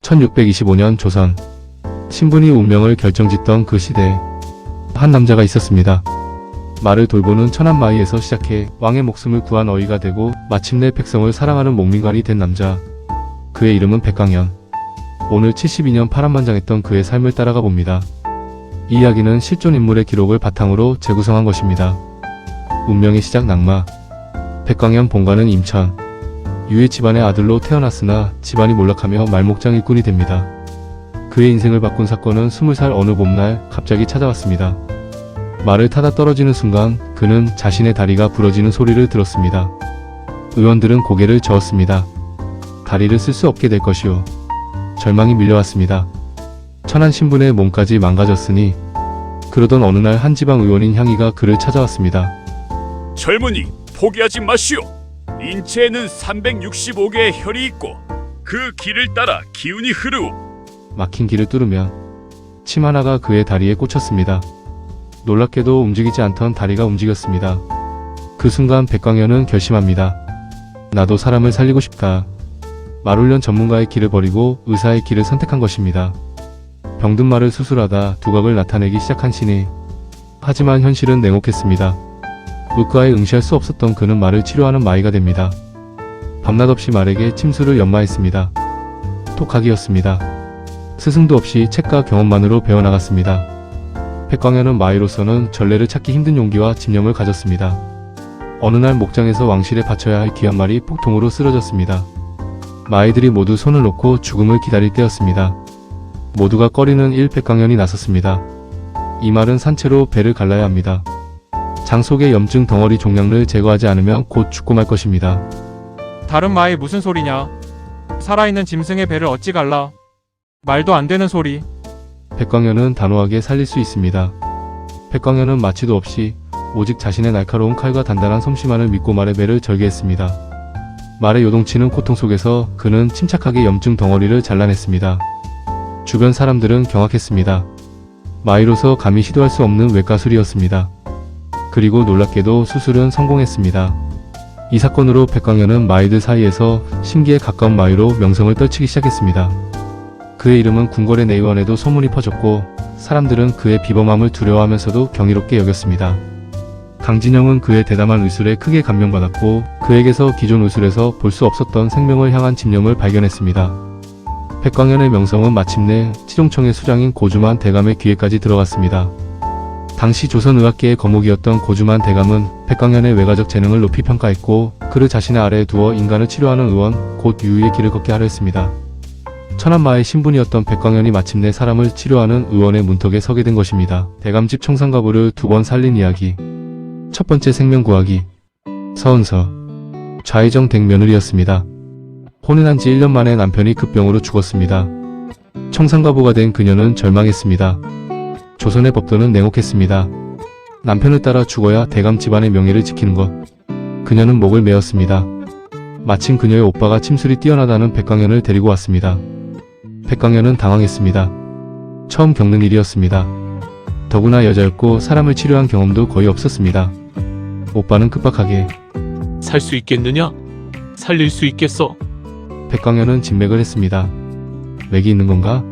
1625년 조선, 신분이 운명을 결정짓던 그 시대에 한 남자가 있었습니다. 말을 돌보는 천한마이에서 시작해 왕의 목숨을 구한 어이가 되고 마침내 백성을 사랑하는 목민관이 된 남자. 그의 이름은 백광현. 오늘 72년 파란만장했던 그의 삶을 따라가 봅니다. 이 이야기는 실존 인물의 기록을 바탕으로 재구성한 것입니다. 운명의 시작 낙마. 백광현 본관은 임천. 유의 집안의 아들로 태어났으나 집안이 몰락하며 말목장 일꾼이 됩니다. 그의 인생을 바꾼 사건은 20살 어느 봄날 갑자기 찾아왔습니다. 말을 타다 떨어지는 순간 그는 자신의 다리가 부러지는 소리를 들었습니다. 의원들은 고개를 저었습니다. 다리를 쓸 수 없게 될 것이오. 절망이 밀려왔습니다. 천한 신분의 몸까지 망가졌으니. 그러던 어느 날 한 지방 의원인 향이가 그를 찾아왔습니다. 젊은이, 포기하지 마시오. 인체에는 365개의 혈이 있고 그 길을 따라 기운이 흐르오. 막힌 길을 뚫으면 침 하나가 그의 다리에 꽂혔습니다. 놀랍게도 움직이지 않던 다리가 움직였습니다. 그 순간 백광현은 결심합니다. 나도 사람을 살리고 싶다. 말훈련 전문가의 길을 버리고 의사의 길을 선택한 것입니다. 병든 말을 수술하다 두각을 나타내기 시작한 신이. 하지만 현실은 냉혹했습니다. 의과에 응시할 수 없었던 그는 말을 치료하는 마이가 됩니다. 밤낮 없이 말에게 침수를 연마했습니다. 독학이었습니다. 스승도 없이 책과 경험만으로 배워나갔습니다. 백광현은 마이로서는 전례를 찾기 힘든 용기와 집념을 가졌습니다. 어느 날 목장에서 왕실에 바쳐야 할 귀한 말이 폭통으로 쓰러졌습니다. 마이들이 모두 손을 놓고 죽음을 기다릴 때였습니다. 모두가 꺼리는 백광현이 나섰습니다. 이 말은 산채로 배를 갈라야 합니다. 장 속의 염증 덩어리 종양을 제거하지 않으면 곧 죽고 말 것입니다. 다른 마이 무슨 소리냐? 살아있는 짐승의 배를 어찌 갈라? 말도 안 되는 소리. 백광현은 단호하게 살릴 수 있습니다. 백광현은 마취도 없이 오직 자신의 날카로운 칼과 단단한 솜씨만을 믿고 말의 배를 절개했습니다. 말의 요동치는 고통 속에서 그는 침착하게 염증 덩어리를 잘라냈습니다. 주변 사람들은 경악했습니다. 마이로서 감히 시도할 수 없는 외과술이었습니다. 그리고 놀랍게도 수술은 성공했습니다. 이 사건으로 백광현은 마이들 사이에서 신기에 가까운 마이로 명성을 떨치기 시작했습니다. 그의 이름은 궁궐의 내의원에도 소문이 퍼졌고 사람들은 그의 비범함을 두려워하면서도 경이롭게 여겼습니다. 강진영은 그의 대담한 의술에 크게 감명받았고 그에게서 기존 의술에서 볼 수 없었던 생명을 향한 집념을 발견했습니다. 백광현의 명성은 마침내 치종청의 수장인 고주만 대감의 귀에까지 들어갔습니다. 당시 조선의학계의 거목이었던 고주만 대감은 백광현의 외과적 재능을 높이 평가했고 그를 자신의 아래에 두어 인간을 치료하는 의원 곧 유의의 길을 걷게 하려 했습니다. 천한마의 신분이었던 백광현이 마침내 사람을 치료하는 의원의 문턱에 서게 된 것입니다. 대감집 청산가부를 2번 살린 이야기. 첫 번째 생명 구하기. 서은서. 좌의정 댁 며느리였습니다. 혼인한 지 1년 만에 남편이 급병으로 죽었습니다. 청산가부가 된 그녀는 절망했습니다. 조선의 법도는 냉혹했습니다. 남편을 따라 죽어야 대감 집안의 명예를 지키는 것. 그녀는 목을 메었습니다. 마침 그녀의 오빠가 침술이 뛰어나다는 백광현을 데리고 왔습니다. 백광현은 당황했습니다. 처음 겪는 일이었습니다. 더구나 여자였고 사람을 치료한 경험도 거의 없었습니다. 오빠는 급박하게 살 수 있겠느냐? 살릴 수 있겠어? 백광현은 진맥을 했습니다. 맥이 있는 건가?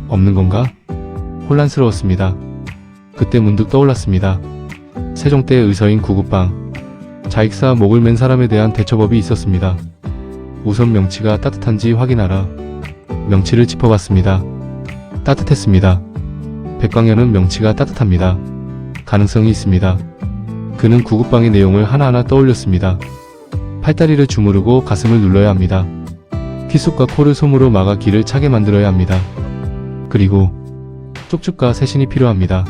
없는 건가? 혼란스러웠습니다. 그때 문득 떠올랐습니다. 세종 때의 의서인 구급방. 자익사 목을 맨 사람에 대한 대처법이 있었습니다. 우선 명치가 따뜻한지 확인하라. 명치를 짚어봤습니다. 따뜻했습니다. 백광현은 명치가 따뜻합니다. 가능성이 있습니다. 그는 구급방의 내용을 하나하나 떠올렸습니다. 팔다리를 주무르고 가슴을 눌러야 합니다. 귓속과 코를 솜으로 막아 기를 차게 만들어야 합니다. 그리고 쪽죽과 새신이 필요합니다.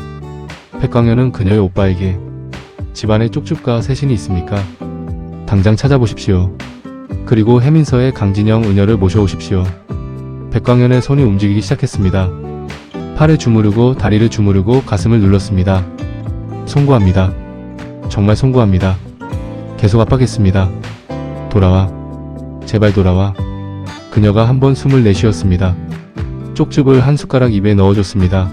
백광현은 그녀의 오빠에게 집안에 쪽죽과 새신이 있습니까? 당장 찾아보십시오. 그리고 해민서의 강진영 의녀를 모셔오십시오. 백광현의 손이 움직이기 시작했습니다. 팔을 주무르고 다리를 주무르고 가슴을 눌렀습니다. 송구합니다. 정말 송구합니다. 계속 압박했습니다. 돌아와. 제발 돌아와. 그녀가 한 번 숨을 내쉬었습니다. 쪽죽을 한 숟가락 입에 넣어줬습니다.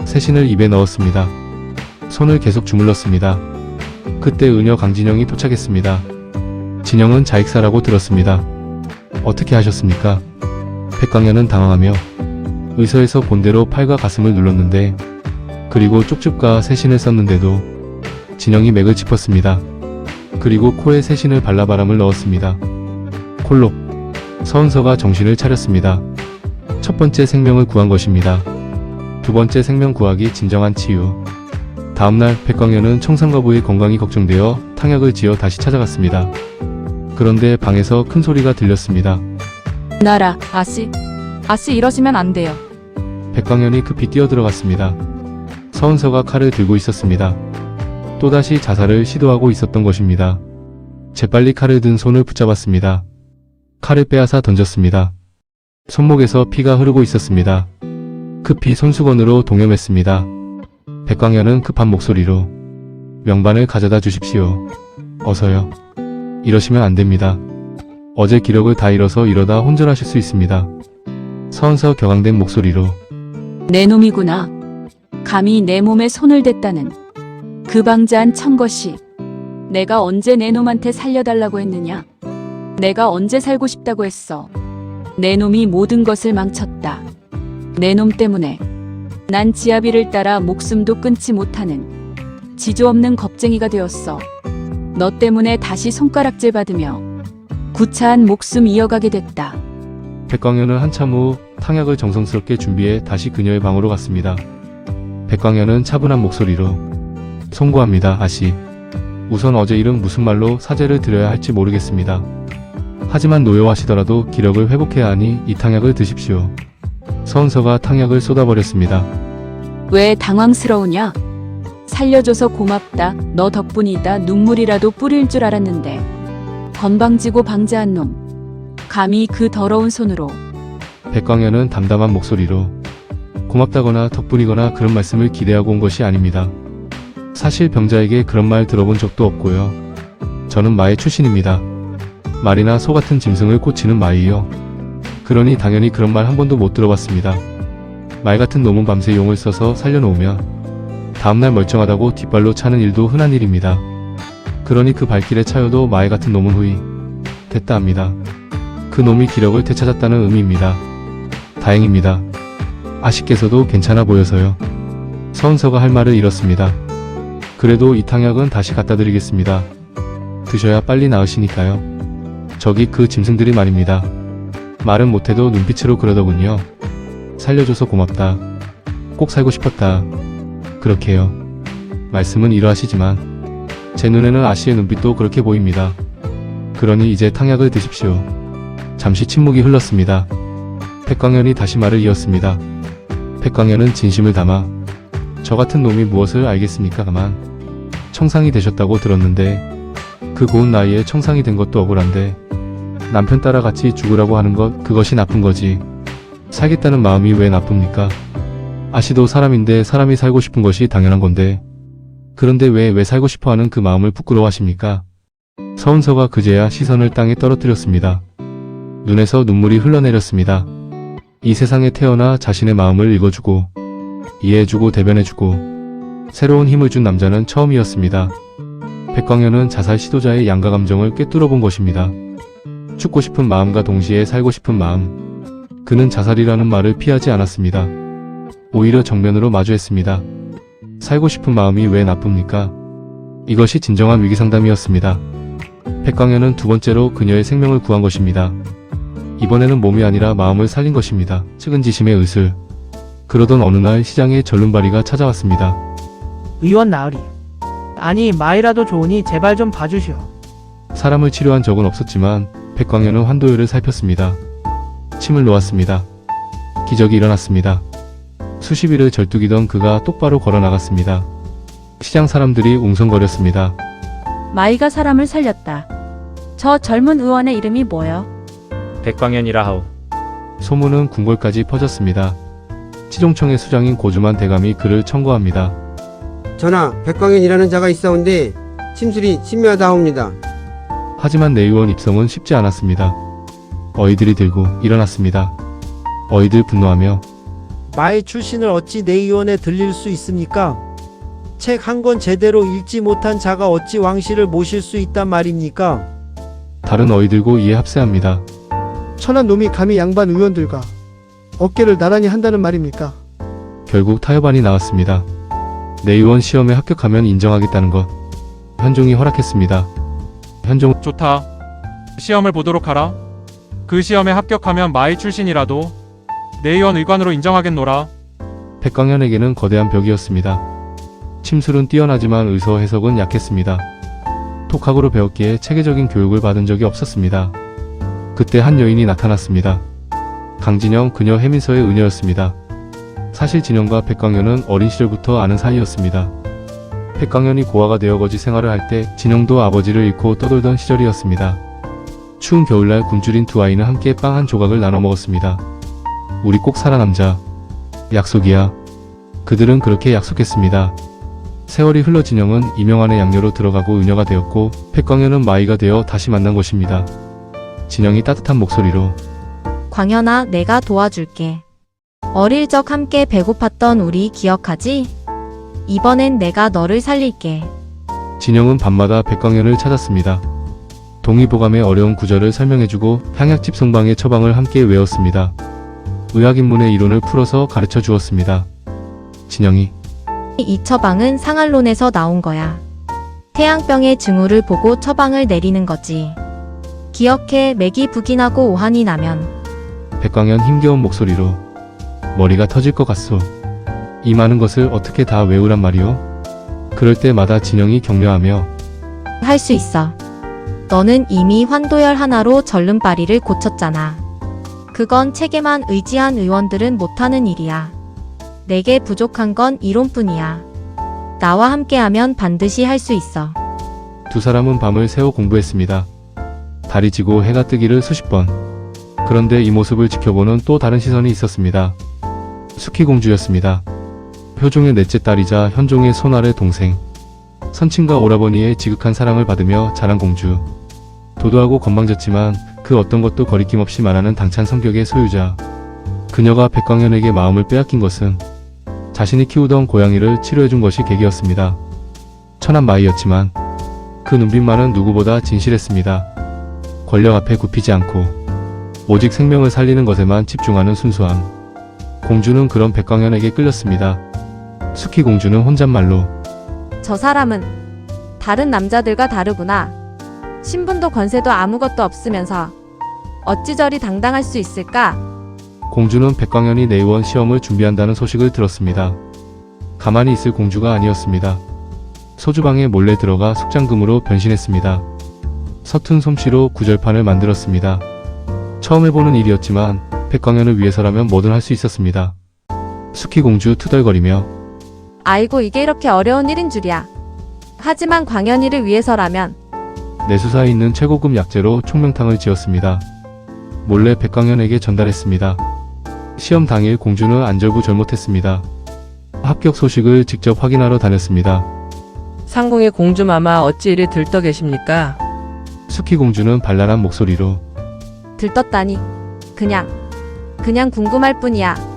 새신을 입에 넣었습니다. 손을 계속 주물렀습니다. 그때 의녀 강진영이 도착했습니다. 진영은 자익사라고 들었습니다. 어떻게 하셨습니까? 백광현은 당황하며 의서에서 본대로 팔과 가슴을 눌렀는데 그리고 쪽집과 새신을 썼는데도 진영이 맥을 짚었습니다. 그리고 코에 새신을 발라 바람을 넣었습니다. 콜록. 서은서가 정신을 차렸습니다. 첫 번째 생명을 구한 것입니다. 두 번째 생명 구하기 진정한 치유. 다음날 백광현은 청산가부의 건강이 걱정되어 탕약을 지어 다시 찾아갔습니다. 그런데 방에서 큰 소리가 들렸습니다. 나라, 아씨 이러시면 안 돼요. 백광현이 급히 뛰어들어갔습니다. 서은서가 칼을 들고 있었습니다. 또다시 자살을 시도하고 있었던 것입니다. 재빨리 칼을 든 손을 붙잡았습니다. 칼을 빼앗아 던졌습니다. 손목에서 피가 흐르고 있었습니다. 급히 손수건으로 동염했습니다. 백광현은 급한 목소리로 명반을 가져다 주십시오. 어서요. 이러시면 안 됩니다. 어제 기력을 다 잃어서 이러다 혼절하실 수 있습니다. 서은서 격앙된 목소리로 내 놈이구나. 감히 내 몸에 손을 댔다는 그 방자한 천것이. 내가 언제 내 놈한테 살려달라고 했느냐. 내가 언제 살고 싶다고 했어. 내 놈이 모든 것을 망쳤다. 내 놈 때문에 난 지아비를 따라 목숨도 끊지 못하는 지조 없는 겁쟁이가 되었어. 너 때문에 다시 손가락질 받으며 구차한 목숨 이어가게 됐다. 백광현은 한참 후 탕약을 정성스럽게 준비해 다시 그녀의 방으로 갔습니다. 백광현은 차분한 목소리로 송구합니다, 아씨. 우선 어제 일은 무슨 말로 사죄를 드려야 할지 모르겠습니다. 하지만 노여워하시더라도 기력을 회복해야 하니 이 탕약을 드십시오. 서은서가 탕약을 쏟아버렸습니다. 왜 당황스러우냐? 살려줘서 고맙다. 너 덕분이다. 눈물이라도 뿌릴 줄 알았는데. 건방지고 방자한 놈. 감히 그 더러운 손으로. 백광현은 담담한 목소리로 고맙다거나 덕분이거나 그런 말씀을 기대하고 온 것이 아닙니다. 사실 병자에게 그런 말 들어본 적도 없고요. 저는 마의 출신입니다. 말이나 소 같은 짐승을 꽂히는 마이요. 그러니 당연히 그런 말 한 번도 못 들어봤습니다. 말 같은 놈은 밤새 용을 써서 살려놓으면 다음날 멀쩡하다고 뒷발로 차는 일도 흔한 일입니다. 그러니 그 발길에 차여도 마의 같은 놈은 후이 됐다 합니다. 그 놈이 기력을 되찾았다는 의미입니다. 다행입니다. 아씨께서도 괜찮아 보여서요. 서은서가 할 말을 잃었습니다. 그래도 이 탕약은 다시 갖다 드리겠습니다. 드셔야 빨리 나으시니까요. 저기 그 짐승들이 말입니다. 말은 못해도 눈빛으로 그러더군요. 살려줘서 고맙다. 꼭 살고 싶었다. 그렇게요. 말씀은 이러하시지만 제 눈에는 아씨의 눈빛도 그렇게 보입니다. 그러니 이제 탕약을 드십시오. 잠시 침묵이 흘렀습니다. 백광현이 다시 말을 이었습니다. 백광현은 진심을 담아 저 같은 놈이 무엇을 알겠습니까 가만. 청상이 되셨다고 들었는데 그 고운 나이에 청상이 된 것도 억울한데 남편 따라 같이 죽으라고 하는 것 그것이 나쁜 거지. 살겠다는 마음이 왜 나쁩니까? 아씨도 사람인데 사람이 살고 싶은 것이 당연한 건데 그런데 왜 살고 싶어하는 그 마음을 부끄러워하십니까? 서은서가 그제야 시선을 땅에 떨어뜨렸습니다. 눈에서 눈물이 흘러내렸습니다. 이 세상에 태어나 자신의 마음을 읽어주고 이해해주고 대변해주고 새로운 힘을 준 남자는 처음이었습니다. 백광현은 자살 시도자의 양가 감정을 꿰뚫어 본 것입니다. 죽고 싶은 마음과 동시에 살고 싶은 마음. 그는 자살이라는 말을 피하지 않았습니다. 오히려 정면으로 마주했습니다. 살고 싶은 마음이 왜 나쁩니까? 이것이 진정한 위기상담이었습니다. 백광현은 두 번째로 그녀의 생명을 구한 것입니다. 이번에는 몸이 아니라 마음을 살린 것입니다. 측은지심의 의술. 그러던 어느 날 시장에 절름발이가 찾아왔습니다. 의원 나으리. 아니 마이라도 좋으니 제발 좀 봐주시오. 사람을 치료한 적은 없었지만 백광현은 환도율을 살폈습니다. 침을 놓았습니다. 기적이 일어났습니다. 수십 일을 절뚝이던 그가 똑바로 걸어 나갔습니다. 시장 사람들이 웅성거렸습니다. 마이가 사람을 살렸다. 저 젊은 의원의 이름이 뭐여? 백광현이라 하오. 소문은 궁궐까지 퍼졌습니다. 치종청의 수장인 고주만 대감이 그를 청구합니다. 전하, 백광현이라는 자가 있사온데 침술이 신묘하다옵니다. 하지만 내의원 입성은 쉽지 않았습니다. 어이들이 들고 일어났습니다. 어이들 분노하며 마의 출신을 어찌 내 의원에 들릴 수 있습니까? 책 한 권 제대로 읽지 못한 자가 어찌 왕실을 모실 수 있단 말입니까? 다른 어이들고 이에 합세합니다. 천한 놈이 감히 양반 의원들과 어깨를 나란히 한다는 말입니까? 결국 타협안이 나왔습니다. 내의원 시험에 합격하면 인정하겠다는 것. 현종이 허락했습니다. 현종 좋다. 시험을 보도록 하라. 그 시험에 합격하면 마이 출신이라도 내의원 의관으로 인정하겠노라. 백광현에게는 거대한 벽이었습니다. 침술은 뛰어나지만 의서 해석은 약했습니다. 톡학으로 배웠기에 체계적인 교육을 받은 적이 없었습니다. 그때 한 여인이 나타났습니다. 강진영, 그녀 해민서의 은여였습니다. 사실 진영과 백광현은 어린 시절부터 아는 사이였습니다. 백광현이 고아가 되어 거지 생활을 할 때 진영도 아버지를 잃고 떠돌던 시절이었습니다. 추운 겨울날 굶주린 두 아이는 함께 빵 한 조각을 나눠 먹었습니다. 우리 꼭 살아남자. 약속이야. 그들은 그렇게 약속했습니다. 세월이 흘러 진영은 이명환의 양녀로 들어가고 은여가 되었고 백광현은 마이가 되어 다시 만난 것입니다. 진영이 따뜻한 목소리로 광현아, 내가 도와줄게. 어릴 적 함께 배고팠던 우리 기억하지? 이번엔 내가 너를 살릴게. 진영은 밤마다 백광현을 찾았습니다. 동의보감의 어려운 구절을 설명해주고 향약집 송방의 처방을 함께 외웠습니다. 의학인문의 이론을 풀어서 가르쳐 주었습니다. 진영이 이 처방은 상알론에서 나온 거야. 태양병의 징후를 보고 처방을 내리는 거지. 기억해, 맥이 부긴하고 오한이 나면 백광현 힘겨운 목소리로 머리가 터질 것 같소. 이 많은 것을 어떻게 다 외우란 말이오? 그럴 때마다 진영이 격려하며 할 수 있어. 너는 이미 환도열 하나로 절름발이를 고쳤잖아. 그건 체계만 의지한 의원들은 못하는 일이야. 내게 부족한 건 이론뿐이야. 나와 함께하면 반드시 할 수 있어. 두 사람은 밤을 새워 공부했습니다. 달이 지고 해가 뜨기를 수십 번. 그런데 이 모습을 지켜보는 또 다른 시선이 있었습니다. 수키공주였습니다. 효종의 넷째 딸이자 현종의 손아래 동생. 선친과 오라버니의 지극한 사랑을 받으며 자란 공주. 도도하고 건방졌지만 그 어떤 것도 거리낌 없이 말하는 당찬 성격의 소유자. 그녀가 백광현에게 마음을 빼앗긴 것은 자신이 키우던 고양이를 치료해준 것이 계기였습니다. 천한 마이였지만 그 눈빛만은 누구보다 진실했습니다. 권력 앞에 굽히지 않고 오직 생명을 살리는 것에만 집중하는 순수함. 공주는 그런 백광현에게 끌렸습니다. 수키 공주는 혼잣말로 저 사람은 다른 남자들과 다르구나. 신분도 권세도 아무것도 없으면서 어찌 저리 당당할 수 있을까? 공주는 백광현이 내의원 시험을 준비한다는 소식을 들었습니다. 가만히 있을 공주가 아니었습니다. 소주방에 몰래 들어가 숙장금으로 변신했습니다. 서툰 솜씨로 구절판을 만들었습니다. 처음 해보는 일이었지만 백광현을 위해서라면 뭐든 할 수 있었습니다. 수키 공주 투덜거리며 아이고, 이게 이렇게 어려운 일인 줄이야. 하지만 광현이를 위해서라면 내수사에 있는 최고급 약재로 총명탕을 지었습니다. 몰래 백광현에게 전달했습니다. 시험 당일 공주는 안절부절 못했습니다. 합격 소식을 직접 확인하러 다녔습니다. 상궁의 공주마마 어찌 이리 들떠 계십니까? 수키 공주는 발랄한 목소리로 들떴다니. 그냥 궁금할 뿐이야.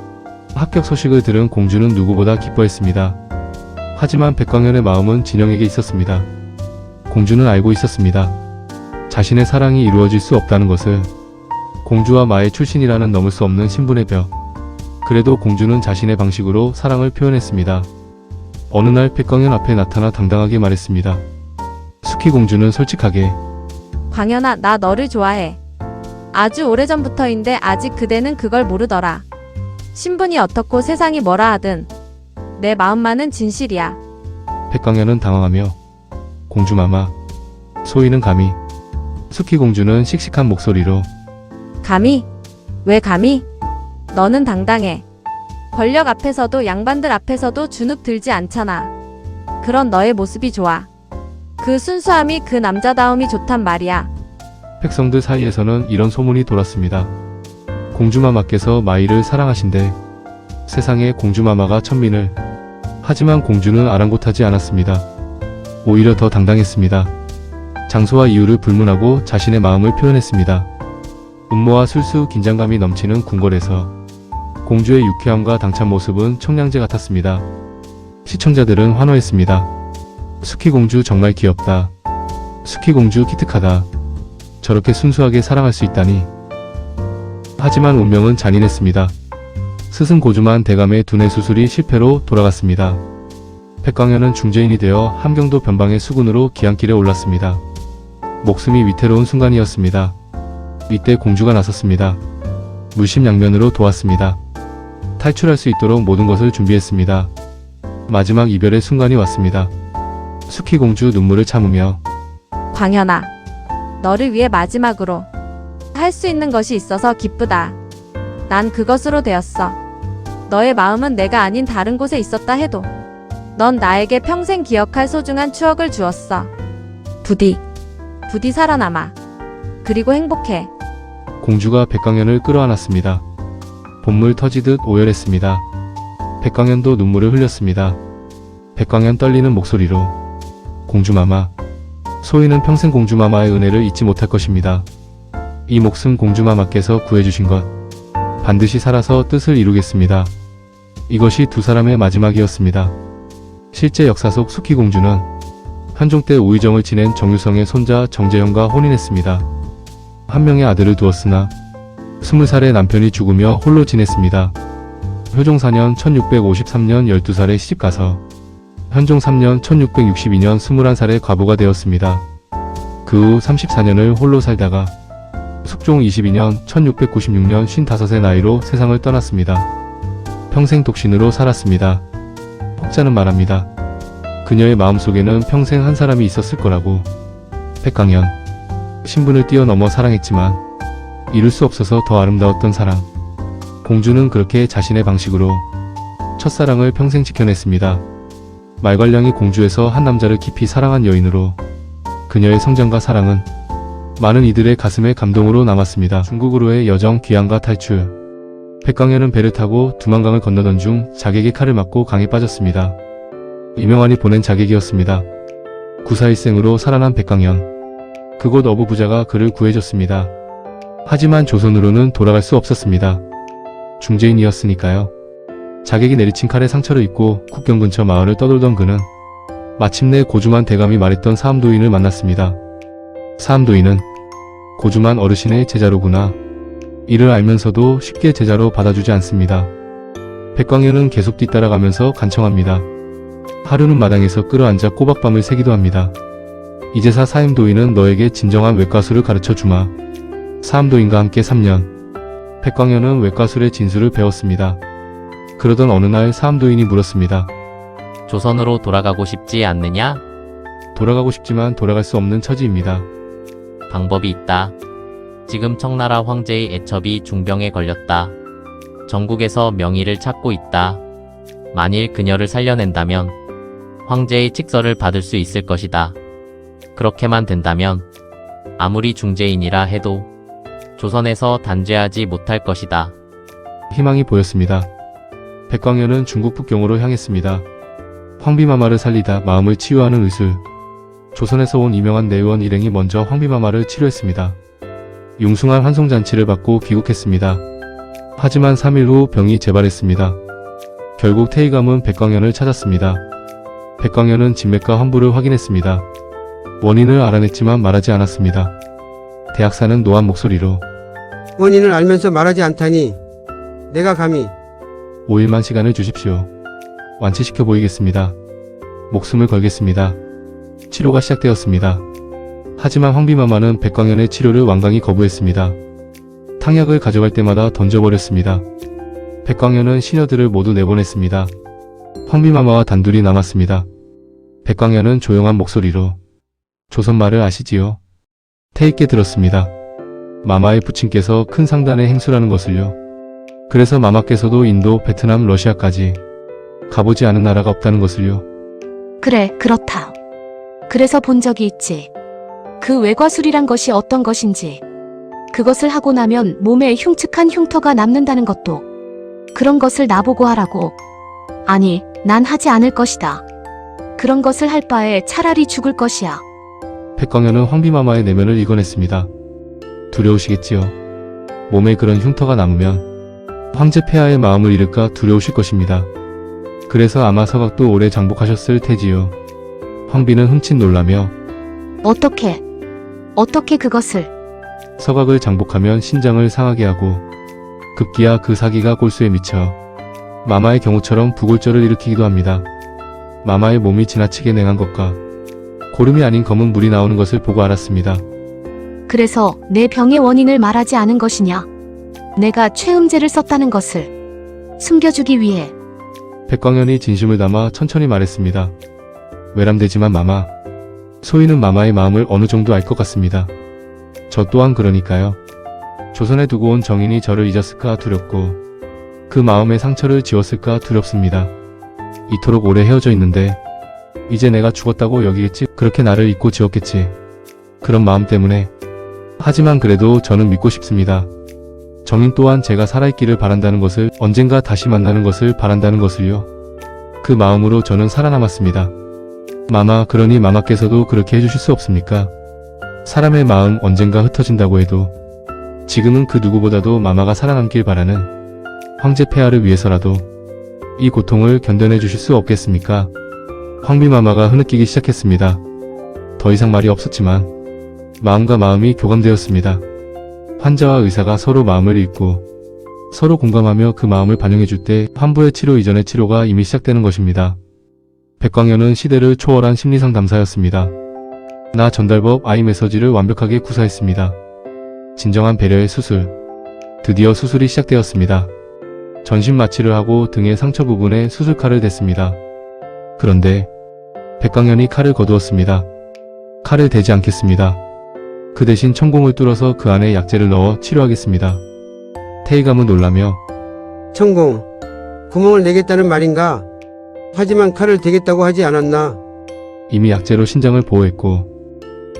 합격 소식을 들은 공주는 누구보다 기뻐했습니다. 하지만 백광현의 마음은 진영에게 있었습니다. 공주는 알고 있었습니다. 자신의 사랑이 이루어질 수 없다는 것을. 공주와 마의 출신이라는 넘을 수 없는 신분의 벽. 그래도 공주는 자신의 방식으로 사랑을 표현했습니다. 어느 날 백광현 앞에 나타나 당당하게 말했습니다. 수키 공주는 솔직하게 광현아, 나 너를 좋아해. 아주 오래전부터인데 아직 그대는 그걸 모르더라. 신분이 어떻고 세상이 뭐라 하든 내 마음만은 진실이야. 백광현은 당황하며 공주마마. 소희는 감히. 수키 공주는 씩씩한 목소리로 감히? 왜 감히? 너는 당당해. 권력 앞에서도 양반들 앞에서도 주눅 들지 않잖아. 그런 너의 모습이 좋아. 그 순수함이, 그 남자다움이 좋단 말이야. 백성들 사이에서는 이런 소문이 돌았습니다. 공주마마께서 마이를 사랑하신대. 세상에 공주마마가 천민을. 하지만 공주는 아랑곳하지 않았습니다. 오히려 더 당당했습니다. 장소와 이유를 불문하고 자신의 마음을 표현했습니다. 음모와 술수 긴장감이 넘치는 궁궐에서 공주의 유쾌함과 당찬 모습은 청량제 같았습니다. 시청자들은 환호했습니다. 수키 공주 정말 귀엽다. 수키 공주 기특하다. 저렇게 순수하게 사랑할 수 있다니. 하지만 운명은 잔인했습니다. 스승 고주만 대감의 두뇌 수술이 실패로 돌아갔습니다. 백광현은 중재인이 되어 함경도 변방의 수군으로 기안길에 올랐습니다. 목숨이 위태로운 순간이었습니다. 이때 공주가 나섰습니다. 물심양면으로 도왔습니다. 탈출할 수 있도록 모든 것을 준비했습니다. 마지막 이별의 순간이 왔습니다. 숙희 공주 눈물을 참으며 광현아, 너를 위해 마지막으로 할 수 있는 것이 있어서 기쁘다. 난 그것으로 되었어. 너의 마음은 내가 아닌 다른 곳에 있었다 해도 넌 나에게 평생 기억할 소중한 추억을 주었어. 부디 살아남아. 그리고 행복해. 공주가 백광현을 끌어안았습니다. 봇물 터지듯 오열했습니다. 백광현도 눈물을 흘렸습니다. 백광현 떨리는 목소리로 공주마마, 소희는 평생 공주마마의 은혜를 잊지 못할 것입니다. 이 목숨 공주마마께서 구해주신 것 반드시 살아서 뜻을 이루겠습니다. 이것이 두 사람의 마지막이었습니다. 실제 역사 속 숙희 공주는 현종 때 우의정을 지낸 정유성의 손자 정재현과 혼인했습니다. 한 명의 아들을 두었으나 20살의 남편이 죽으며 홀로 지냈습니다. 효종 4년 1653년 12살에 시집가서 현종 3년 1662년 21살에 과부가 되었습니다. 그 후 34년을 홀로 살다가 숙종 22년 1696년 55세 나이로 세상을 떠났습니다. 평생 독신으로 살았습니다. 혹자는 말합니다. 그녀의 마음속에는 평생 한 사람이 있었을 거라고. 백광현, 신분을 뛰어넘어 사랑했지만 이룰 수 없어서 더 아름다웠던 사랑. 공주는 그렇게 자신의 방식으로 첫사랑을 평생 지켜냈습니다. 말괄량이 공주에서 한 남자를 깊이 사랑한 여인으로 그녀의 성장과 사랑은 많은 이들의 가슴에 감동으로 남았습니다. 중국으로의 여정 귀향과 탈출. 백광현은 배를 타고 두만강을 건너던 중 자객의 칼을 맞고 강에 빠졌습니다. 이명환이 보낸 자객이었습니다. 구사일생으로 살아난 백광현. 그곳 어부 부자가 그를 구해줬습니다. 하지만 조선으로는 돌아갈 수 없었습니다. 중재인이었으니까요. 자객이 내리친 칼에 상처를 입고 국경 근처 마을을 떠돌던 그는 마침내 고주만 대감이 말했던 사암도인을 만났습니다. 사암도인은 고주만 어르신의 제자로구나. 이를 알면서도 쉽게 제자로 받아주지 않습니다. 백광현은 계속 뒤따라가면서 간청합니다. 하루는 마당에서 끌어앉아 꼬박밤을 새기도 합니다. 이제사 사암도인은 너에게 진정한 외과술을 가르쳐 주마. 사암도인과 함께 3년. 백광현은 외과술의 진수를 배웠습니다. 그러던 어느 날 사암도인이 물었습니다. 조선으로 돌아가고 싶지 않느냐? 돌아가고 싶지만 돌아갈 수 없는 처지입니다. 방법이 있다. 지금 청나라 황제의 애첩이 중병에 걸렸다. 전국에서 명의를 찾고 있다. 만일 그녀를 살려낸다면 황제의 칙서를 받을 수 있을 것이다. 그렇게만 된다면 아무리 중재인이라 해도 조선에서 단죄하지 못할 것이다. 희망이 보였습니다. 백광현은 중국 북경으로 향했습니다. 황비마마를 살리다 마음을 치유하는 의술. 조선에서 온 유명한 내의원 일행이 먼저 황비마마를 치료했습니다. 융숭한 환송잔치를 받고 귀국했습니다. 하지만 3일 후 병이 재발했습니다. 결국 태의감은 백광현을 찾았습니다. 백광현은 진맥과 환부를 확인했습니다. 원인을 알아냈지만 말하지 않았습니다. 대학사는 노한 목소리로 원인을 알면서 말하지 않다니 내가 감히. 5일만 시간을 주십시오. 완치시켜 보이겠습니다. 목숨을 걸겠습니다. 치료가 시작되었습니다. 하지만 황비마마는 백광현의 치료를 완강히 거부했습니다. 탕약을 가져갈 때마다 던져버렸습니다. 백광현은 시녀들을 모두 내보냈습니다. 황비마마와 단둘이 남았습니다. 백광현은 조용한 목소리로 조선말을 아시지요? 태있게 들었습니다. 마마의 부친께서 큰 상단의 행수라는 것을요. 그래서 마마께서도 인도, 베트남, 러시아까지 가보지 않은 나라가 없다는 것을요. 그래, 그렇다. 그래서 본 적이 있지. 그 외과술이란 것이 어떤 것인지. 그것을 하고 나면 몸에 흉측한 흉터가 남는다는 것도. 그런 것을 나보고 하라고. 아니, 난 하지 않을 것이다. 그런 것을 할 바에 차라리 죽을 것이야. 백광현은 황비마마의 내면을 읽어냈습니다. 두려우시겠지요. 몸에 그런 흉터가 남으면 황제 폐하의 마음을 잃을까 두려우실 것입니다. 그래서 아마 서각도 오래 장복하셨을 테지요. 황비는 흠칫 놀라며 어떻게 그것을? 서각을 장복하면 신장을 상하게 하고 급기야 그 사기가 골수에 미쳐 마마의 경우처럼 부골절을 일으키기도 합니다. 마마의 몸이 지나치게 냉한 것과 고름이 아닌 검은 물이 나오는 것을 보고 알았습니다. 그래서 내 병의 원인을 말하지 않은 것이냐? 내가 최음제를 썼다는 것을 숨겨주기 위해. 백광현이 진심을 담아 천천히 말했습니다. 외람되지만 마마, 소희는 마마의 마음을 어느 정도 알 것 같습니다. 저 또한 그러니까요. 조선에 두고 온 정인이 저를 잊었을까 두렵고 그 마음의 상처를 지웠을까 두렵습니다. 이토록 오래 헤어져 있는데 이제 내가 죽었다고 여기겠지? 그렇게 나를 잊고 지웠겠지? 그런 마음 때문에. 하지만 그래도 저는 믿고 싶습니다. 정인 또한 제가 살아있기를 바란다는 것을, 언젠가 다시 만나는 것을 바란다는 것을요. 그 마음으로 저는 살아남았습니다. 마마, 그러니 마마께서도 그렇게 해주실 수 없습니까? 사람의 마음 언젠가 흩어진다고 해도 지금은 그 누구보다도 마마가 살아남길 바라는 황제 폐하를 위해서라도 이 고통을 견뎌내 주실 수 없겠습니까? 황비마마가 흐느끼기 시작했습니다. 더 이상 말이 없었지만 마음과 마음이 교감되었습니다. 환자와 의사가 서로 마음을 읽고 서로 공감하며 그 마음을 반영해줄 때 환부의 치료 이전의 치료가 이미 시작되는 것입니다. 백광현은 시대를 초월한 심리상담사였습니다. 나 전달법 아이 메서지를 완벽하게 구사했습니다. 진정한 배려의 수술. 드디어 수술이 시작되었습니다. 전신 마취를 하고 등의 상처 부분에 수술칼을 댔습니다. 그런데 백광현이 칼을 거두었습니다. 칼을 대지 않겠습니다. 그 대신 천공을 뚫어서 그 안에 약재를 넣어 치료하겠습니다. 태희감은 놀라며 천공, 구멍을 내겠다는 말인가? 하지만 칼을 대겠다고 하지 않았나? 이미 약재로 신장을 보호했고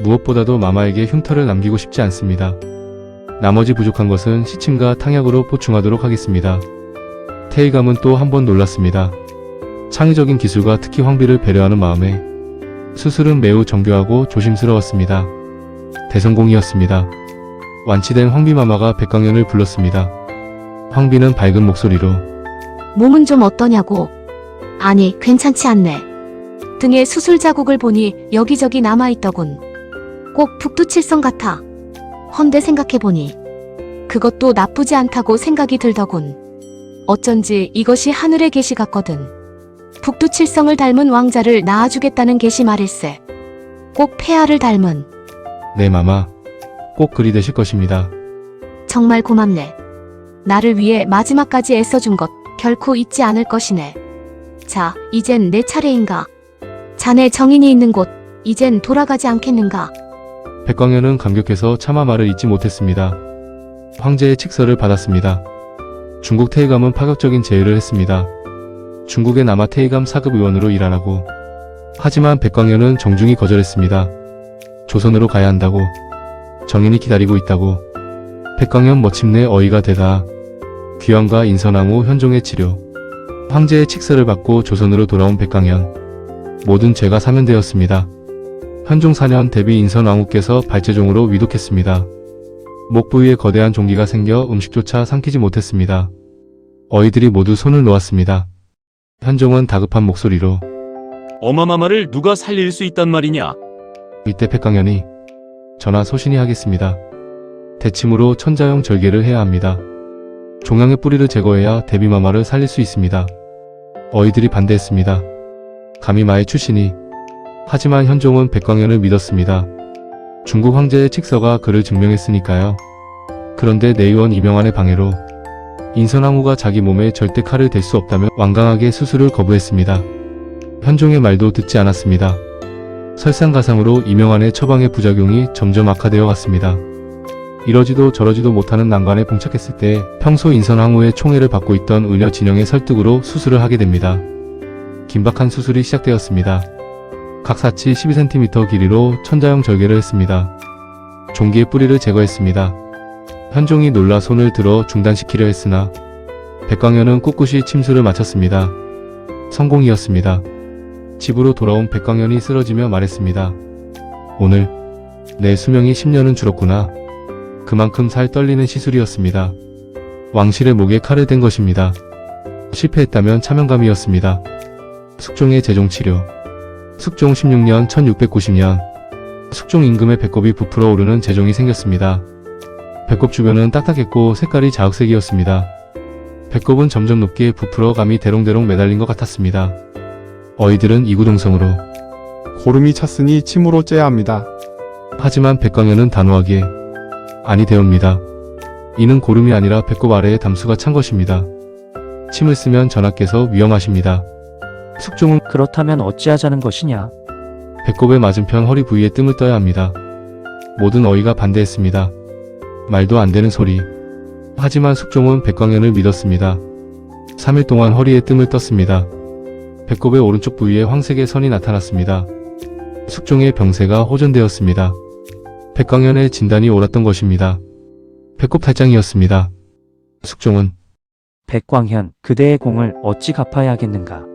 무엇보다도 마마에게 흉터를 남기고 싶지 않습니다. 나머지 부족한 것은 시침과 탕약으로 보충하도록 하겠습니다. 태희감은 또 한 번 놀랐습니다. 창의적인 기술과 특히 황비를 배려하는 마음에 수술은 매우 정교하고 조심스러웠습니다. 대성공이었습니다. 완치된 황비마마가 백광현을 불렀습니다. 황비는 밝은 목소리로 몸은 좀 어떠냐고. 아니, 괜찮지 않네. 등에 수술 자국을 보니 여기저기 남아있더군. 꼭 북두칠성 같아. 헌데 생각해보니 그것도 나쁘지 않다고 생각이 들더군. 어쩐지 이것이 하늘의 계시 같거든. 북두칠성을 닮은 왕자를 낳아주겠다는 계시 말일세. 꼭 폐하를 닮은. 네 마마, 꼭 그리 되실 것입니다. 정말 고맙네. 나를 위해 마지막까지 애써준 것 결코 잊지 않을 것이네. 자, 이젠 내 차례인가? 자네 정인이 있는 곳, 이젠 돌아가지 않겠는가? 백광현은 감격해서 차마 말을 잇지 못했습니다. 황제의 칙서를 받았습니다. 중국 태희감은 파격적인 제의를 했습니다. 중국에 남아 태희감 4급 의원으로 일하라고. 하지만 백광현은 정중히 거절했습니다. 조선으로 가야 한다고. 정인이 기다리고 있다고. 백광현 마침내 어이가 되다. 귀환과 인선왕후 현종의 치료. 황제의 칙서를 받고 조선으로 돌아온 백광현. 모든 죄가 사면되었습니다. 현종 4년 대비 인선왕후께서 발제종으로 위독했습니다. 목 부위에 거대한 종기가 생겨 음식조차 삼키지 못했습니다. 어이들이 모두 손을 놓았습니다. 현종은 다급한 목소리로 어마마마를 누가 살릴 수 있단 말이냐? 이때 백광현이 전하 소신이 하겠습니다. 대침으로 천자형 절개를 해야 합니다. 종양의 뿌리를 제거해야 대비마마를 살릴 수 있습니다. 어이들이 반대했습니다. 감히 마의 출신이. 하지만 현종은 백광현을 믿었습니다. 중국 황제의 칙서가 그를 증명했으니까요. 그런데 내의원 이명환의 방해로 인선왕후가 자기 몸에 절대 칼을 댈 수 없다며 완강하게 수술을 거부했습니다. 현종의 말도 듣지 않았습니다. 설상가상으로 이명환의 처방의 부작용이 점점 악화되어 갔습니다. 이러지도 저러지도 못하는 난관에 봉착했을 때 평소 인선왕후의 총애를 받고 있던 의녀 진영의 설득으로 수술을 하게 됩니다. 긴박한 수술이 시작되었습니다. 각 사치 12cm 길이로 천자형 절개를 했습니다. 종기의 뿌리를 제거했습니다. 현종이 놀라 손을 들어 중단시키려 했으나 백광현은 꿋꿋이 침수를 마쳤습니다. 성공이었습니다. 집으로 돌아온 백광현이 쓰러지며 말했습니다. 오늘 내 수명이 10년은 줄었구나. 그만큼 살 떨리는 시술이었습니다. 왕실의 목에 칼을 댄 것입니다. 실패했다면 차명감이었습니다. 숙종의 재종치료. 숙종 16년 1690년 숙종 임금의 배꼽이 부풀어 오르는 재종이 생겼습니다. 배꼽 주변은 딱딱했고 색깔이 자흑색이었습니다. 배꼽은 점점 높게 부풀어 감이 대롱대롱 매달린 것 같았습니다. 어이들은 이구동성으로 고름이 찼으니 침으로 째야 합니다. 하지만 백광현은 단호하게 아니 되옵니다. 이는 고름이 아니라 배꼽 아래에 담수가 찬 것입니다. 침을 쓰면 전하께서 위험하십니다. 숙종은 그렇다면 어찌하자는 것이냐? 배꼽의 맞은편 허리 부위에 뜸을 떠야 합니다. 모든 어이가 반대했습니다. 말도 안 되는 소리. 하지만 숙종은 백광현을 믿었습니다. 3일 동안 허리에 뜸을 떴습니다. 배꼽의 오른쪽 부위에 황색의 선이 나타났습니다. 숙종의 병세가 호전되었습니다. 백광현의 진단이 옳았던 것입니다. 배꼽 탈장이었습니다. 숙종은 백광현, 그대의 공을 어찌 갚아야 하겠는가?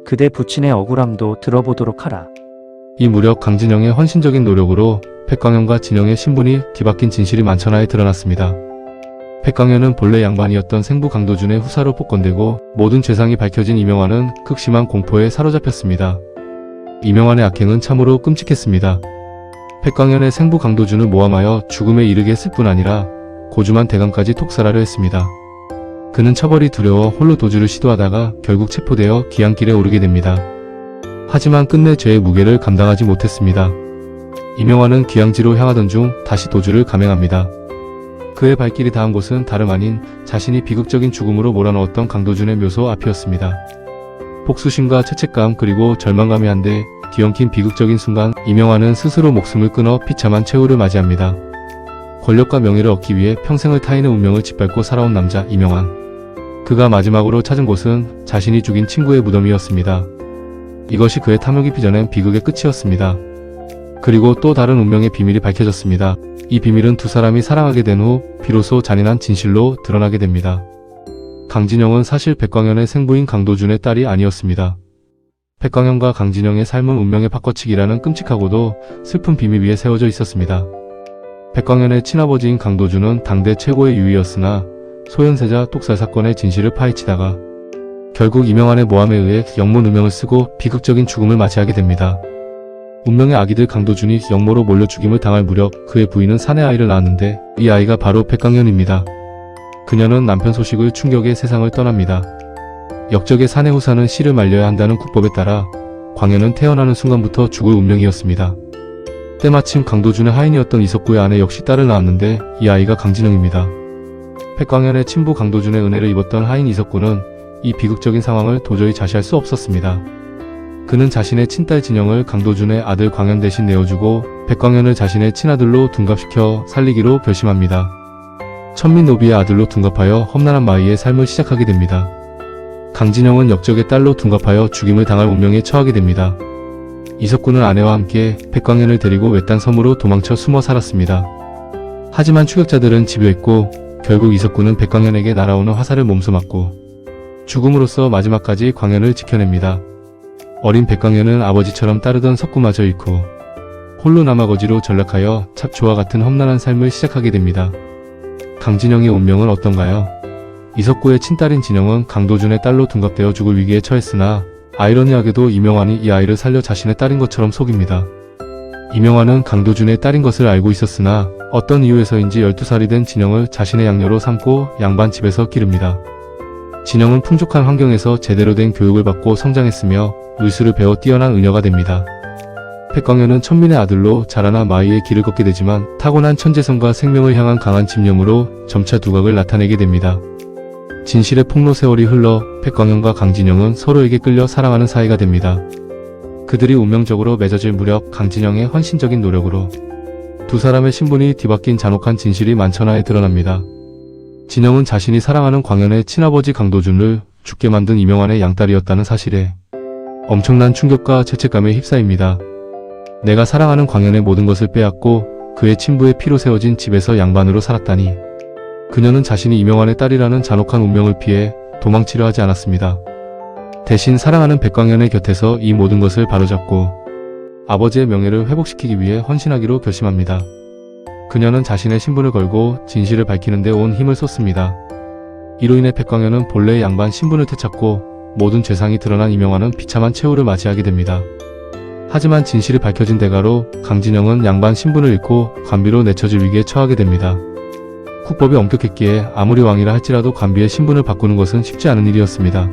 그대 부친의 억울함도 들어보도록 하라. 이 무렵 강진영의 헌신적인 노력으로 백광현과 진영의 신분이 뒤바뀐 진실이 만천하에 드러났습니다. 백광현은 본래 양반이었던 생부 강도준의 후사로 폭건되고 모든 죄상이 밝혀진 이명환은 극심한 공포에 사로잡혔습니다. 이명환의 악행은 참으로 끔찍했습니다. 백광현의 생부 강도준을 모함하여 죽음에 이르게 했을 뿐 아니라 고주만 대감까지 독살하려 했습니다. 그는 처벌이 두려워 홀로 도주를 시도하다가 결국 체포되어 기양길에 오르게 됩니다. 하지만 끝내 죄의 무게를 감당하지 못했습니다. 이명환은 기양지로 향하던 중 다시 도주를 감행합니다. 그의 발길이 닿은 곳은 다름 아닌 자신이 비극적인 죽음으로 몰아넣었던 강도준의 묘소 앞이었습니다. 복수심과 죄책감 그리고 절망감이 한데 뒤엉킨 비극적인 순간 이명환은 스스로 목숨을 끊어 비참한 최후를 맞이합니다. 권력과 명예를 얻기 위해 평생을 타인의 운명을 짓밟고 살아온 남자 이명환. 그가 마지막으로 찾은 곳은 자신이 죽인 친구의 무덤이었습니다. 이것이 그의 탐욕이 빚어낸 비극의 끝이었습니다. 그리고 또 다른 운명의 비밀이 밝혀졌습니다. 이 비밀은 두 사람이 사랑하게 된 후 비로소 잔인한 진실로 드러나게 됩니다. 강진영은 사실 백광현의 생부인 강도준의 딸이 아니었습니다. 백광현과 강진영의 삶은 운명의 바꿔치기라는 끔찍하고도 슬픈 비밀 위에 세워져 있었습니다. 백광현의 친아버지인 강도준은 당대 최고의 유의였으나 소현세자 독살 사건의 진실을 파헤치다가 결국 이명환의 모함에 의해 영모 누명을 쓰고 비극적인 죽음을 맞이하게 됩니다. 운명의 아기들 강도준이 영모로 몰려 죽임을 당할 무렵 그의 부인은 사내 아이를 낳았는데 이 아이가 바로 백광현입니다. 그녀는 남편 소식을 충격에 세상을 떠납니다. 역적의 사내 후사는 씨를 말려야 한다는 국법에 따라 광현은 태어나는 순간부터 죽을 운명이었습니다. 때마침 강도준의 하인이었던 이석구의 아내 역시 딸을 낳았는데 이 아이가 강진영입니다. 백광현의 친부 강도준의 은혜를 입었던 하인 이석구는 이 비극적인 상황을 도저히 자시할 수 없었습니다. 그는 자신의 친딸 진영을 강도준의 아들 광현 대신 내어주고 백광현을 자신의 친아들로 둔갑시켜 살리기로 결심합니다. 천민 노비의 아들로 둔갑하여 험난한 마이의 삶을 시작하게 됩니다. 강진영은 역적의 딸로 둔갑하여 죽임을 당할 운명에 처하게 됩니다. 이석구는 아내와 함께 백광현을 데리고 외딴 섬으로 도망쳐 숨어 살았습니다. 하지만 추격자들은 집요했고 결국 이석구는 백광현에게 날아오는 화살을 몸소 맞고 죽음으로써 마지막까지 광현을 지켜냅니다. 어린 백광현은 아버지처럼 따르던 석구마저 잃고 홀로 남아 거지로 전락하여 잡초와 같은 험난한 삶을 시작하게 됩니다. 강진영의 운명은 어떤가요? 이석구의 친딸인 진영은 강도준의 딸로 둔갑되어 죽을 위기에 처했으나 아이러니하게도 이명환이 이 아이를 살려 자신의 딸인 것처럼 속입니다. 이명환은 강도준의 딸인 것을 알고 있었으나 어떤 이유에서인지 12살이 된 진영을 자신의 양녀로 삼고 양반 집에서 기릅니다. 진영은 풍족한 환경에서 제대로 된 교육을 받고 성장했으며 의술을 배워 뛰어난 의녀가 됩니다. 백광현은 천민의 아들로 자라나 마이의 길을 걷게 되지만 타고난 천재성과 생명을 향한 강한 집념으로 점차 두각을 나타내게 됩니다. 진실의 폭로 세월이 흘러 백광현과 강진영은 서로에게 끌려 사랑하는 사이가 됩니다. 그들이 운명적으로 맺어질 무렵 강진영의 헌신적인 노력으로 두 사람의 신분이 뒤바뀐 잔혹한 진실이 만천하에 드러납니다. 진영은 자신이 사랑하는 광현의 친아버지 강도준을 죽게 만든 이명환의 양딸이었다는 사실에 엄청난 충격과 죄책감에 휩싸입니다. 내가 사랑하는 광현의 모든 것을 빼앗고 그의 친부의 피로 세워진 집에서 양반으로 살았다니. 그녀는 자신이 이명환의 딸이라는 잔혹한 운명을 피해 도망치려 하지 않았습니다. 대신 사랑하는 백광현의 곁에서 이 모든 것을 바로잡고 아버지의 명예를 회복시키기 위해 헌신하기로 결심합니다. 그녀는 자신의 신분을 걸고 진실을 밝히는 데 온 힘을 쏟습니다. 이로 인해 백광현은 본래의 양반 신분을 되찾고 모든 죄상이 드러난 이명환은 비참한 최후를 맞이하게 됩니다. 하지만 진실이 밝혀진 대가로 강진영은 양반 신분을 잃고 관비로 내쳐질 위기에 처하게 됩니다. 쿠법이 엄격했기에 아무리 왕이라 할지라도 관비의 신분을 바꾸는 것은 쉽지 않은 일이었습니다.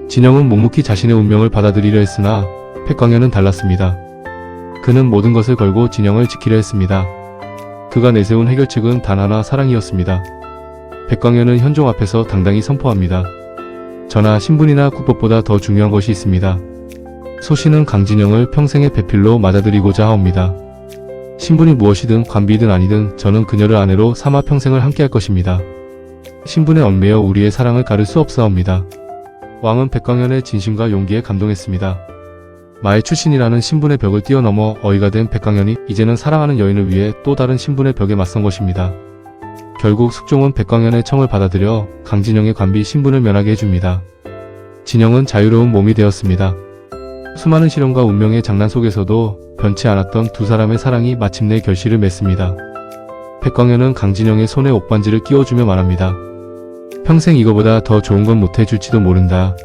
진영은 묵묵히 자신의 운명을 받아들이려 했으나 백광현은 달랐습니다. 그는 모든 것을 걸고 진영을 지키려 했습니다. 그가 내세운 해결책은 단 하나, 사랑이었습니다. 백광현은 현종 앞에서 당당히 선포합니다. 전하, 신분이나 쿠법보다 더 중요한 것이 있습니다. 소신은 강진영을 평생의 배필로 맞아들이고자 하옵니다. 신분이 무엇이든 관비든 아니든 저는 그녀를 아내로 삼아 평생을 함께할 것입니다. 신분에 얽매여 우리의 사랑을 가를 수 없사옵니다. 왕은 백광현의 진심과 용기에 감동했습니다. 마의 출신이라는 신분의 벽을 뛰어넘어 어이가 된 백광현이 이제는 사랑하는 여인을 위해 또 다른 신분의 벽에 맞선 것입니다. 결국 숙종은 백광현의 청을 받아들여 강진영의 관비 신분을 면하게 해줍니다. 진영은 자유로운 몸이 되었습니다. 수많은 시련과 운명의 장난 속에서도 변치 않았던 두 사람의 사랑이 마침내 결실을 맺습니다. 백광현은 강진영의 손에 옥반지를 끼워주며 말합니다. 평생 이거보다 더 좋은 건 못해줄지도 모른다.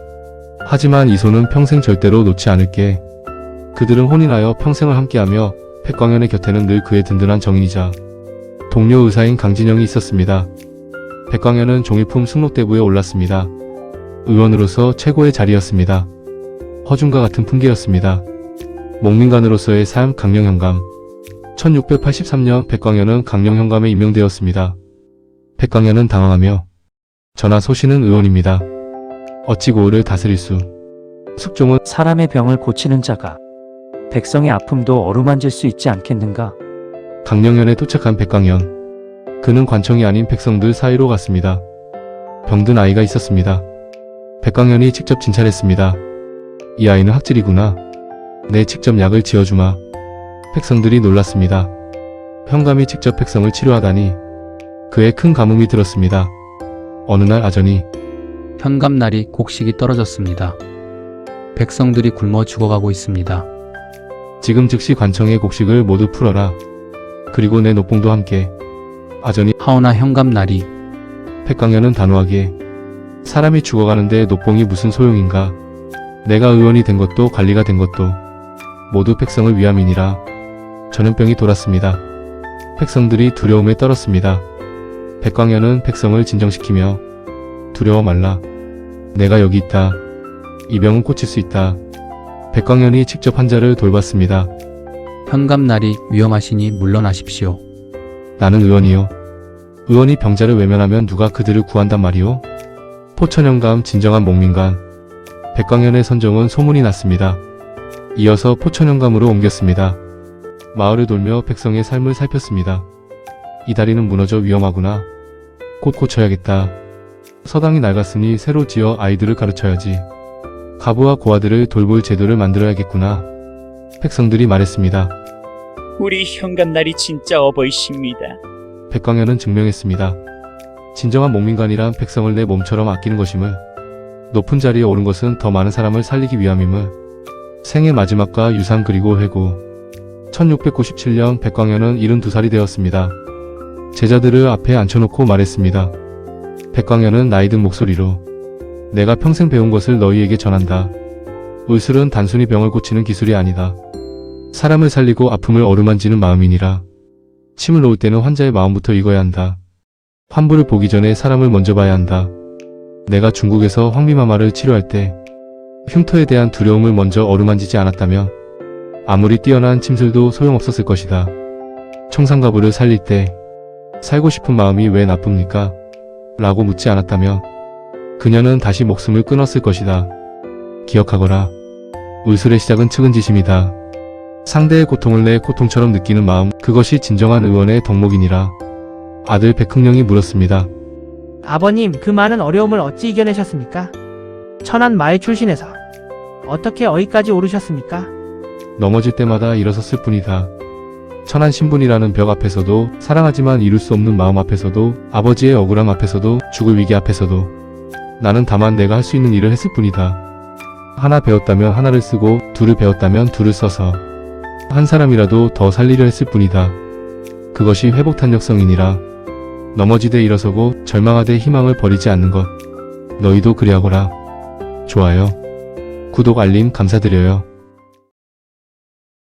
하지만 이 손은 평생 절대로 놓지 않을게. 그들은 혼인하여 평생을 함께하며 백광현의 곁에는 늘 그의 든든한 정인이자 동료 의사인 강진영이 있었습니다. 백광현은 종일품 승록대부에 올랐습니다. 의원으로서 최고의 자리였습니다. 허준과 같은 품계였습니다. 목민관으로서의 삶, 강령현감. 1683년 백광현은 강령현감에 임명되었습니다. 백광현은 당황하며 전하, 소신은 의원입니다. 어찌 고을을 다스릴 수. 숙종은 사람의 병을 고치는 자가 백성의 아픔도 어루만질 수 있지 않겠는가? 강령현에 도착한 백광현. 그는 관청이 아닌 백성들 사이로 갔습니다. 병든 아이가 있었습니다. 백광현이 직접 진찰했습니다. 이 아이는 학질이구나. 내 직접 약을 지어주마. 백성들이 놀랐습니다. 현감이 직접 백성을 치료하다니. 그의 큰 가뭄이 들었습니다. 어느 날 아전이 현감날이 곡식이 떨어졌습니다. 백성들이 굶어 죽어가고 있습니다. 지금 즉시 관청의 곡식을 모두 풀어라. 그리고 내 노봉도 함께. 아전이 하오나 현감날이. 백광현은 단호하게 사람이 죽어가는데 노봉이 무슨 소용인가. 내가 의원이 된 것도 관리가 된 것도 모두 백성을 위함이니라. 전염병이 돌았습니다. 백성들이 두려움에 떨었습니다. 백광현은 백성을 진정시키며 두려워 말라. 내가 여기 있다. 이 병은 고칠 수 있다. 백광현이 직접 환자를 돌봤습니다. 현감날이 위험하시니 물러나십시오. 나는 의원이요. 의원이 병자를 외면하면 누가 그들을 구한단 말이오? 포천현감 진정한 목민관. 백광현의 선정은 소문이 났습니다. 이어서 포천현감으로 옮겼습니다. 마을을 돌며 백성의 삶을 살폈습니다. 이 다리는 무너져 위험하구나. 곧 고쳐야겠다. 서당이 낡았으니 새로 지어 아이들을 가르쳐야지. 가부와 고아들을 돌볼 제도를 만들어야겠구나. 백성들이 말했습니다. 우리 현감날이 진짜 어버이십니다. 백광현은 증명했습니다. 진정한 목민관이란 백성을 내 몸처럼 아끼는 것임을, 높은 자리에 오른 것은 더 많은 사람을 살리기 위함임을. 생의 마지막과 유산 그리고 회고. 1697년 백광현은 72살이 되었습니다. 제자들을 앞에 앉혀놓고 말했습니다. 백광현은 나이든 목소리로 내가 평생 배운 것을 너희에게 전한다. 의술은 단순히 병을 고치는 기술이 아니다. 사람을 살리고 아픔을 어루만지는 마음이니라. 침을 놓을 때는 환자의 마음부터 읽어야 한다. 환부를 보기 전에 사람을 먼저 봐야 한다. 내가 중국에서 황비마마를 치료할 때 흉터에 대한 두려움을 먼저 어루만지지 않았다면 아무리 뛰어난 침술도 소용없었을 것이다. 청산가부를 살릴 때 살고 싶은 마음이 왜 나쁩니까? 라고 묻지 않았다면 그녀는 다시 목숨을 끊었을 것이다. 기억하거라. 의술의 시작은 측은지심이다. 상대의 고통을 내 고통처럼 느끼는 마음, 그것이 진정한 의원의 덕목이니라. 아들 백흥령이 물었습니다. 아버님, 그 많은 어려움을 어찌 이겨내셨습니까? 천한 마의 출신에서 어떻게 어이까지 오르셨습니까? 넘어질 때마다 일어섰을 뿐이다. 천한 신분이라는 벽 앞에서도, 사랑하지만 이룰 수 없는 마음 앞에서도, 아버지의 억울함 앞에서도, 죽을 위기 앞에서도 나는 다만 내가 할 수 있는 일을 했을 뿐이다. 하나 배웠다면 하나를 쓰고, 둘을 배웠다면 둘을 써서 한 사람이라도 더 살리려 했을 뿐이다. 그것이 회복탄력성이니라. 넘어지되 일어서고 절망하되 희망을 버리지 않는 것. 너희도 그리하거라. 좋아요, 구독, 알림 감사드려요.